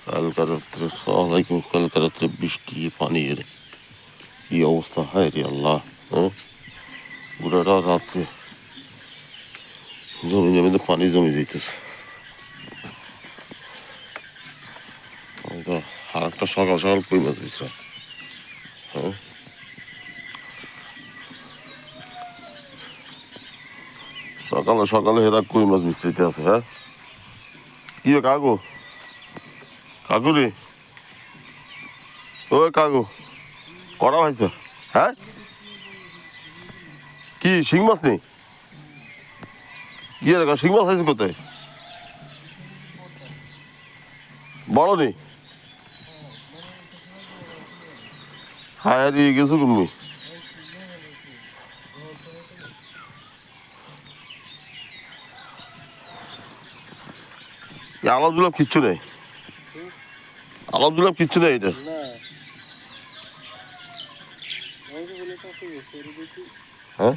কালকা রাত্রে সালামালাইকুম। কালকা রাত্রে বৃষ্টি পানির কি অবস্থা, হায় রে আল্লাহ। হ্যাঁ, পুরাটা রাত্রে জমি জমিতে পানি জমে যাইতেছে। আর একটা সকাল সকাল কই মাছ হয়েছে। হ্যাঁ, সকালে সকালে এরা কই মাছ মিস্ত্রিতে আছে। হ্যাঁ, কি কাকু, কাকু রে, ওই কাকু করা হয়েছে। হ্যাঁ, কি শিং মাছ নেই? কি রে শিং মাছ হয়েছে কোথায়? বড় নেই? হ্যাঁ, হারিয়ে গেছো তুমি। আলাপ দুলাপ কিচ্ছু নেই, আলাপ দুলাপ কিচ্ছু নেই এটা। হ্যাঁ,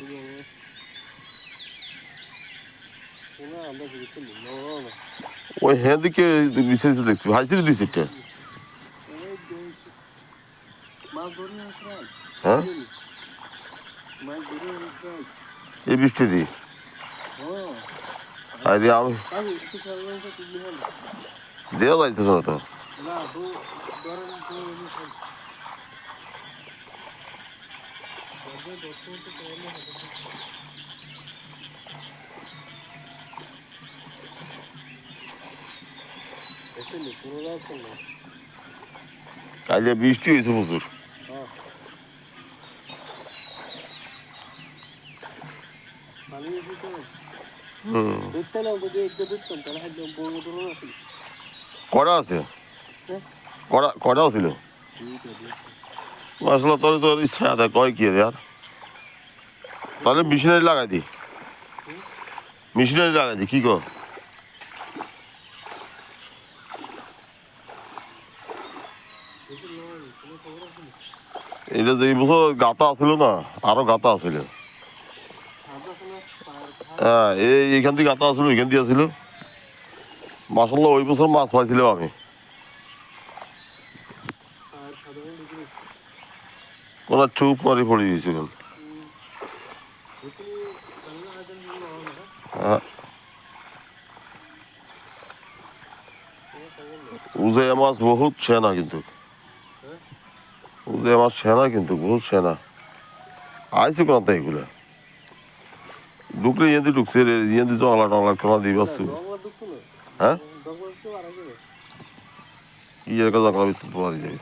ওই হ্যাঁ দিকে বিছাইছে দেখছি, ভাইছি দুই সিটটা। হ্যাঁ, এই বৃষ্টি দিই আরে আমি দেওয়া যাইতেছে না তো। কাজে বৃষ্টি হয়েছে প্রচুর। কড়া আছে, কড়াও ছিল। আসলে তোর তোর ইচ্ছা আছে কয় কি আর, তাহলে মেশিনারি লাগাই দি, মেশিনারি লাগাই দি কি কর। এটা যে এই বছর গাতা আছিল না, আরো গাতা আছিল। হ্যাঁ, এইখান থেকে গাতা আছিল, ওইখান দিয়ে আছিল। মাসাল্লাহ ওই বছর মাছ পাইছিলাম আমি। ওরা চুপ মারি পড়ে গিয়েছিলেন। হ্যাঁ, উজে মাছ বহুত সেনা, কিন্তু উজে মাছ সেনা, কিন্তু বহুত সেনা আইসি কোন এগুলা ঢুকলে ইয়েদি ঢুকছে রে, ইয়েদি জংলা টংলা কোনা দিয়ে পাচ্ছি। হ্যাঁ, ইয়ের কাছে জংলা ভিতরে পারি যাবে।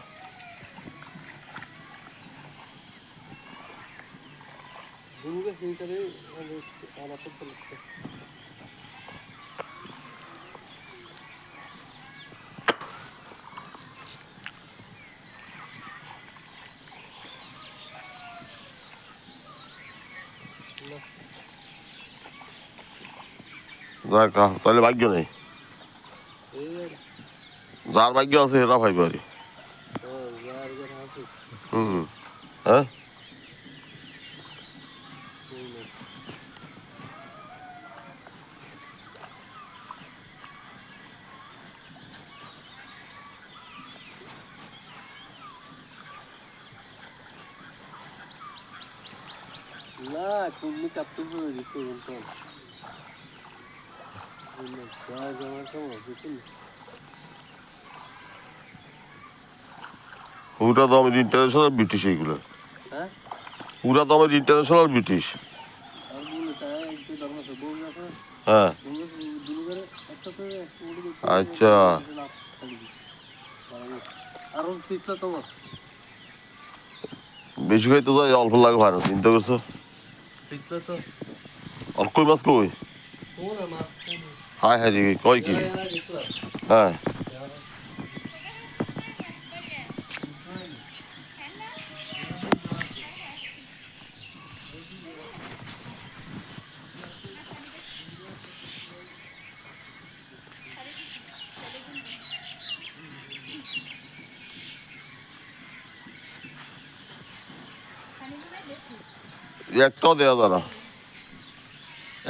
যাক, তাহলে ভাগ্য নেই, যার ভাগ্য আছে সেটা ভাই পারি। হুম, হ্যাঁ, না তুমি কাপড় পরে দিতে বলতাম পুরা তো আমাদের ইন্টারন্যাশনাল ব্রিটিশ এইগুলো। হ্যাঁ, পুরা তো আমাদের ইন্টারন্যাশনাল ব্রিটিশ। হ্যাঁ, আচ্ছা, বেশি খাইতে যাই অল্প লাগে ভালো, চিন্তা করছো। আর কই মাছ কই? হায় হায় রে, কয় কি? হ্যাঁ, একটাও দেওয়া যায় না,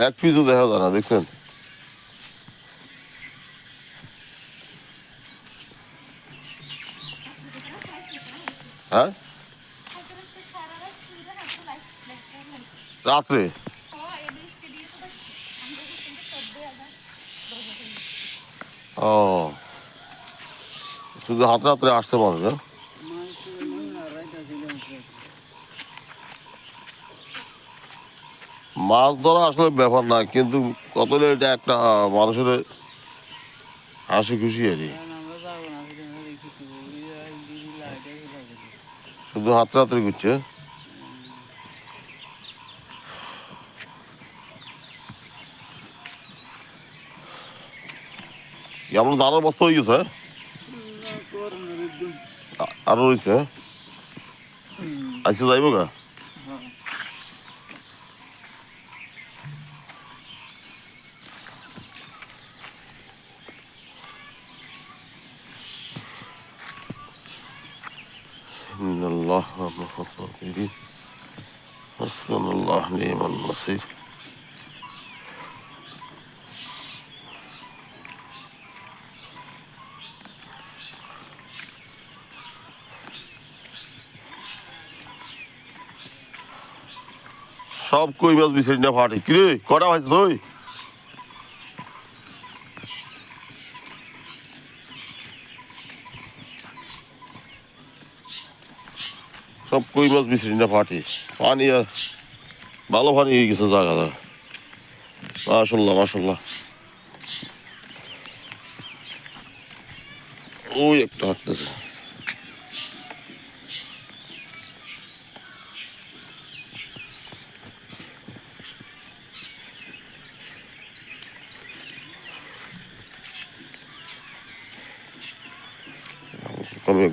এক পিসও দেখা যায় না, দেখছেন। হ্যাঁ রাত্রে ও শুধু হাত রাত্রে আসছে মানুষ হ্যাঁ মাছ ধরা আসলে ব্যাপার না কিন্তু কত এটা একটা মানুষের হাসি খুশি আর কি শুধু হাত রাত্রে ঘুরছে এমন দাঁড়ার বস্তা হয়ে গেছে আরো রয়েছে আইসে যাইব গা الله الصابرين حسبنا الله نعم النصير সব কই মাছ বিচারি না ফাটে কিরে কটা হয়েছে তুই সব কই মাছ বিচারি না ফাটে পানি আর ভালো পানি হয়ে গেছে জায়গা মাশাল্লাহ মাশাল্লাহ ওই একটা হাঁটতেছে কমে